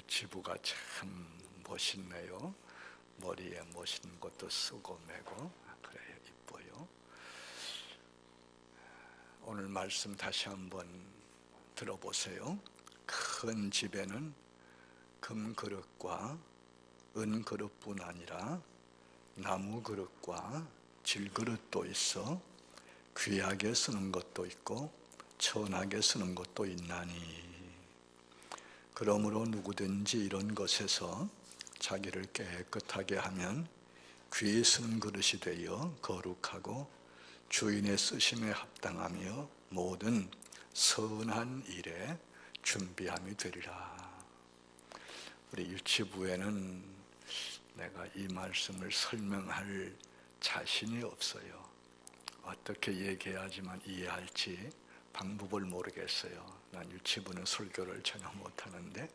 지부가 참 멋있네요. 머리에 멋있는 것도 쓰고 매고 그래요. 이뻐요. 오늘 말씀 다시 한번 들어보세요. 큰 집에는 금그릇과 은그릇뿐 아니라 나무그릇과 질그릇도 있어 귀하게 쓰는 것도 있고 천하게 쓰는 것도 있나니, 그러므로 누구든지 이런 것에서 자기를 깨끗하게 하면 귀히 쓴 그릇이 되어 거룩하고 주인의 쓰심에 합당하며 모든 선한 일에 준비함이 되리라. 우리 유치부에는 내가 이 말씀을 설명할 자신이 없어요. 어떻게 얘기해야지만 이해할지 방법을 모르겠어요. 난 유치부는 설교를 전혀 못하는데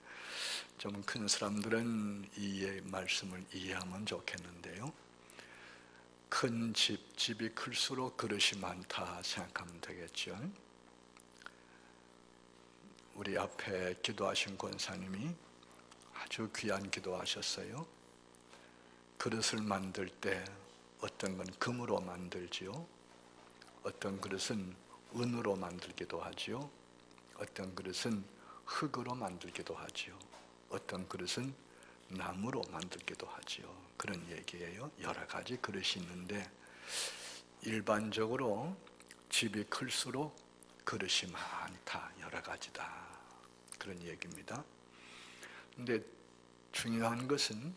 좀 큰 사람들은 이 말씀을 이해하면 좋겠는데요. 큰 집이 클수록 그릇이 많다 생각하면 되겠죠. 우리 앞에 기도하신 권사님이 아주 귀한 기도하셨어요. 그릇을 만들 때 어떤 건 금으로 만들지요, 어떤 그릇은 은으로 만들기도 하지요, 어떤 그릇은 흙으로 만들기도 하지요, 어떤 그릇은 나무로 만들기도 하지요. 그런 얘기예요. 여러 가지 그릇이 있는데 일반적으로 집이 클수록 그릇이 많다, 여러 가지다, 그런 얘기입니다. 근데 중요한 것은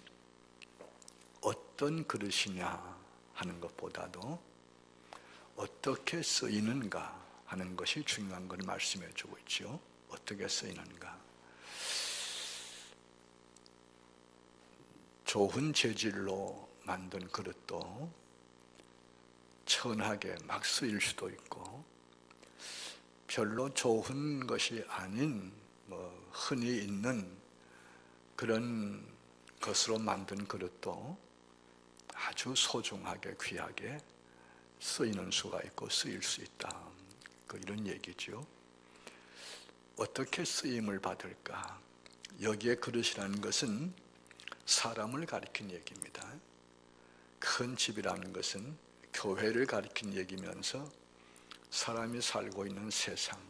어떤 그릇이냐 하는 것보다도 어떻게 쓰이는가 하는 것이 중요한 걸 말씀해 주고 있죠. 어떻게 쓰이는가. 좋은 재질로 만든 그릇도 천하게 막 쓰일 수도 있고, 별로 좋은 것이 아닌 흔히 있는 그런 것으로 만든 그릇도 아주 소중하게 귀하게 쓰이는 수가 있고 쓰일 수 있다, 이런 얘기죠. 어떻게 쓰임을 받을까? 여기에 그릇이라는 것은 사람을 가리킨 얘기입니다. 큰 집이라는 것은 교회를 가리킨 얘기면서 사람이 살고 있는 세상,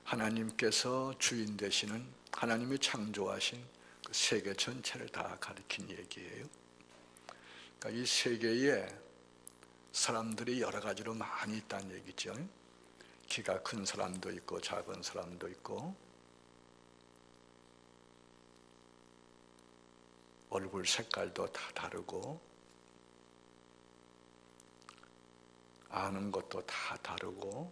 하나님께서 주인 되시는 하나님이 창조하신 그 세계 전체를 다 가리킨 얘기예요. 그러니까 이 세계에 사람들이 여러 가지로 많이 있다는 얘기죠. 키가 큰 사람도 있고 작은 사람도 있고, 얼굴 색깔도 다 다르고, 아는 것도 다 다르고,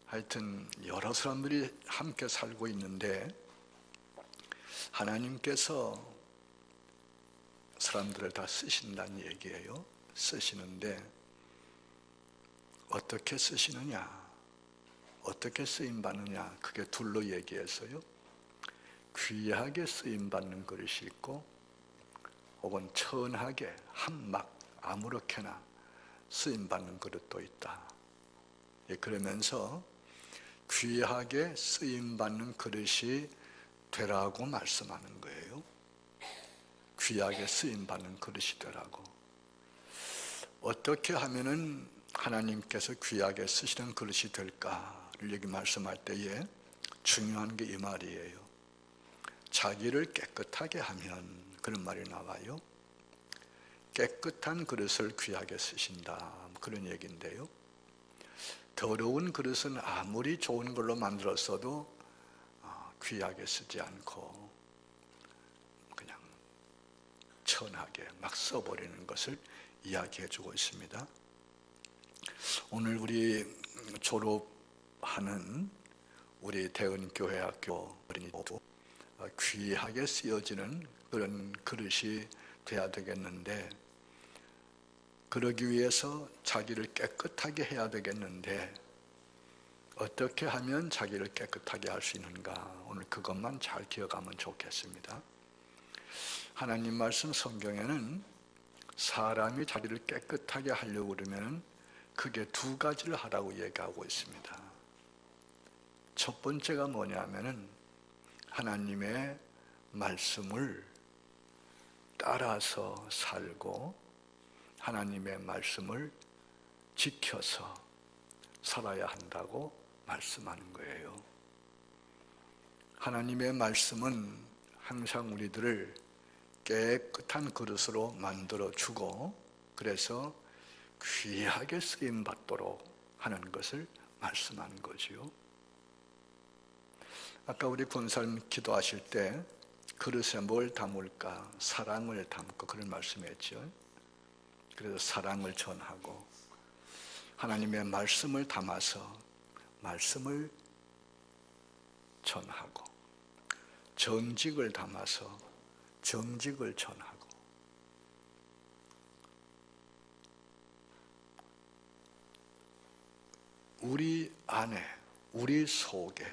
하여튼 여러 사람들이 함께 살고 있는데 하나님께서 사람들을 다 쓰신다는 얘기예요. 쓰시는데 어떻게 쓰시느냐, 어떻게 쓰임받느냐, 그게 둘로 얘기해서요. 귀하게 쓰임받는 그릇이 있고, 혹은 천하게 한막 아무렇게나 쓰임받는 그릇도 있다. 그러면서 귀하게 쓰임받는 그릇이 되라고 말씀하는 거예요. 귀하게 쓰임받는 그릇이 되라고. 어떻게 하면은 하나님께서 귀하게 쓰시는 그릇이 될까를 여기 말씀할 때에 중요한 게 이 말이에요. 자기를 깨끗하게 하면, 그런 말이 나와요. 깨끗한 그릇을 귀하게 쓰신다, 그런 얘기인데요. 더러운 그릇은 아무리 좋은 걸로 만들었어도 귀하게 쓰지 않고 그냥 천하게 막 써버리는 것을 이야기해 주고 있습니다. 오늘 우리 졸업하는 우리 대은교회학교 어린이도 귀하게 쓰여지는 그런 그릇이 돼야 되겠는데, 그러기 위해서 자기를 깨끗하게 해야 되겠는데 어떻게 하면 자기를 깨끗하게 할 수 있는가, 오늘 그것만 잘 기억하면 좋겠습니다. 하나님 말씀 성경에는 사람이 자기를 깨끗하게 하려고 그러면 크게 두 가지를 하라고 얘기하고 있습니다. 첫 번째가 뭐냐면은 하나님의 말씀을 따라서 살고 하나님의 말씀을 지켜서 살아야 한다고 말씀하는 거예요. 하나님의 말씀은 항상 우리들을 깨끗한 그릇으로 만들어주고 그래서 귀하게 쓰임받도록 하는 것을 말씀하는 거지요. 아까 우리 권사님 기도하실 때 그릇에 뭘 담을까? 사랑을 담고 그런 말씀했죠. 그래서 사랑을 전하고 하나님의 말씀을 담아서 말씀을 전하고 정직을 담아서 정직을 전하고 우리 안에 우리 속에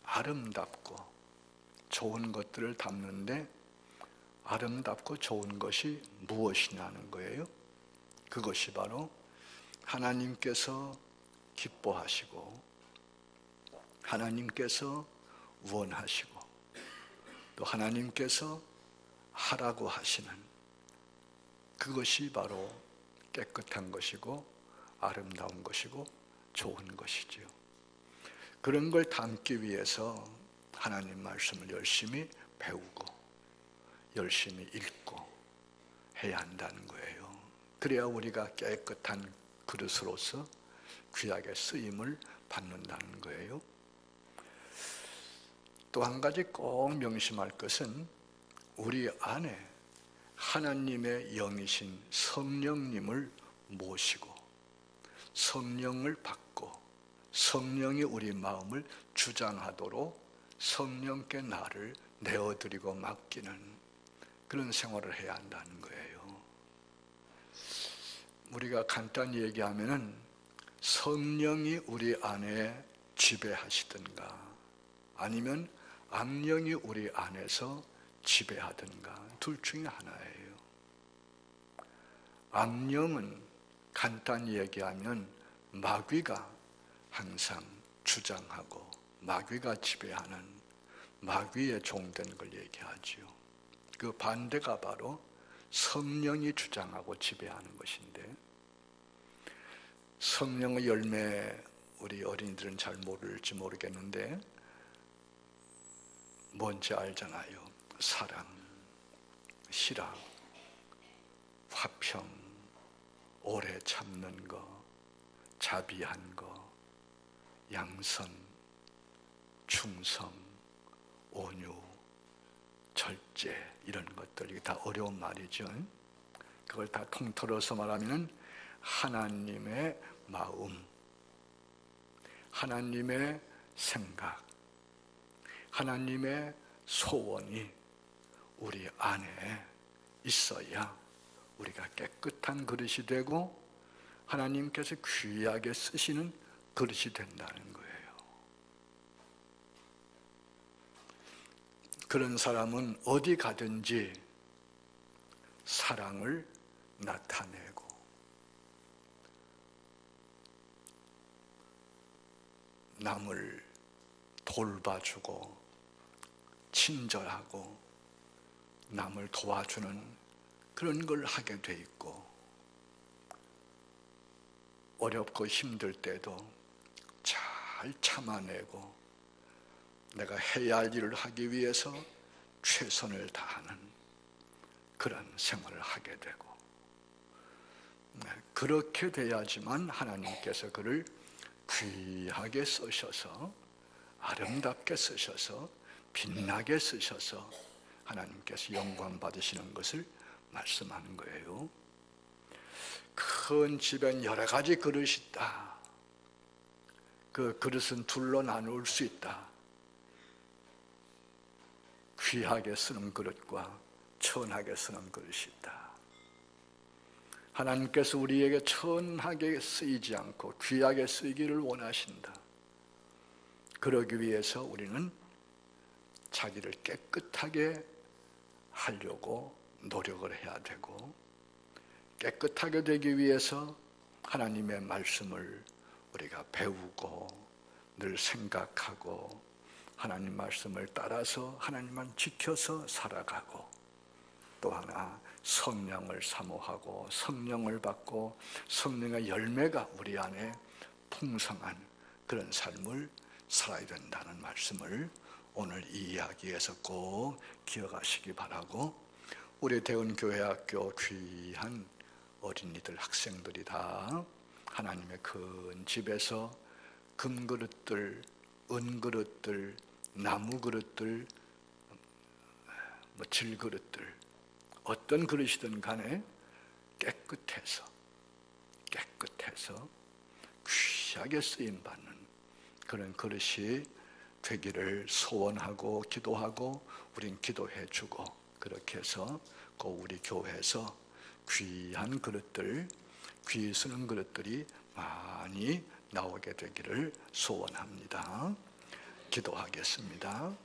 아름답고 좋은 것들을 담는데 아름답고 좋은 것이 무엇이냐는 거예요. 그것이 바로 하나님께서 기뻐하시고 하나님께서 원하시고 또 하나님께서 하라고 하시는 그것이 바로 깨끗한 것이고 아름다운 것이고 좋은 것이지요. 그런 걸 담기 위해서 하나님 말씀을 열심히 배우고 열심히 읽고 해야 한다는 거예요. 그래야 우리가 깨끗한 그릇으로서 귀하게 쓰임을 받는다는 거예요. 또 한 가지 꼭 명심할 것은 우리 안에 하나님의 영이신 성령님을 모시고 성령을 받고 성령이 우리 마음을 주장하도록 성령께 나를 내어드리고 맡기는 그런 생활을 해야 한다는 거예요. 우리가 간단히 얘기하면은 성령이 우리 안에 지배하시든가 아니면 악령이 우리 안에서 지배하든가 둘 중에 하나예요. 악령은 간단히 얘기하면 마귀가 항상 주장하고 마귀가 지배하는 마귀의 종된 걸 얘기하지요. 그 반대가 바로 성령이 주장하고 지배하는 것인데 성령의 열매 우리 어린이들은 잘 모를지 모르겠는데 뭔지 알잖아요. 사랑, 희락, 화평, 오래 참는 거, 자비한 거, 양선, 충성, 온유, 절제 이런 것들이 다 어려운 말이죠. 그걸 다 통틀어서 말하면 하나님의 마음, 하나님의 생각, 하나님의 소원이 우리 안에 있어야 우리가 깨끗한 그릇이 되고 하나님께서 귀하게 쓰시는 그릇이 된다는 거예요. 그런 사람은 어디 가든지 사랑을 나타내고 남을 돌봐주고 친절하고 남을 도와주는 그런 걸 하게 돼 있고 어렵고 힘들 때도 잘 참아내고 내가 해야 할 일을 하기 위해서 최선을 다하는 그런 생활을 하게 되고 그렇게 돼야지만 하나님께서 그를 귀하게 쓰셔서 아름답게 쓰셔서 빛나게 쓰셔서 하나님께서 영광 받으시는 것을 말씀하는 거예요. 큰 집엔 여러 가지 그릇이 있다. 그 그릇은 둘로 나눌 수 있다. 귀하게 쓰는 그릇과 천하게 쓰는 그릇이 있다. 하나님께서 우리에게 천하게 쓰이지 않고 귀하게 쓰이기를 원하신다. 그러기 위해서 우리는 자기를 깨끗하게 하려고 노력을 해야 되고 깨끗하게 되기 위해서 하나님의 말씀을 우리가 배우고 늘 생각하고 하나님 말씀을 따라서 하나님만 지켜서 살아가고, 또 하나 성령을 사모하고 성령을 받고 성령의 열매가 우리 안에 풍성한 그런 삶을 살아야 된다는 말씀을 오늘 이 이야기에서 꼭 기억하시기 바라고, 우리 대은교회학교 귀한 어린이들, 학생들이 다 하나님의 큰 집에서 금그릇들, 은그릇들, 나무그릇들, 질그릇들, 어떤 그릇이든 간에 깨끗해서 귀하게 쓰임받는 그런 그릇이 되기를 소원하고 기도하고, 우린 기도해주고, 그렇게 해서 꼭 우리 교회에서 귀한 그릇들, 귀 쓰는 그릇들이 많이 나오게 되기를 소원합니다. 기도하겠습니다.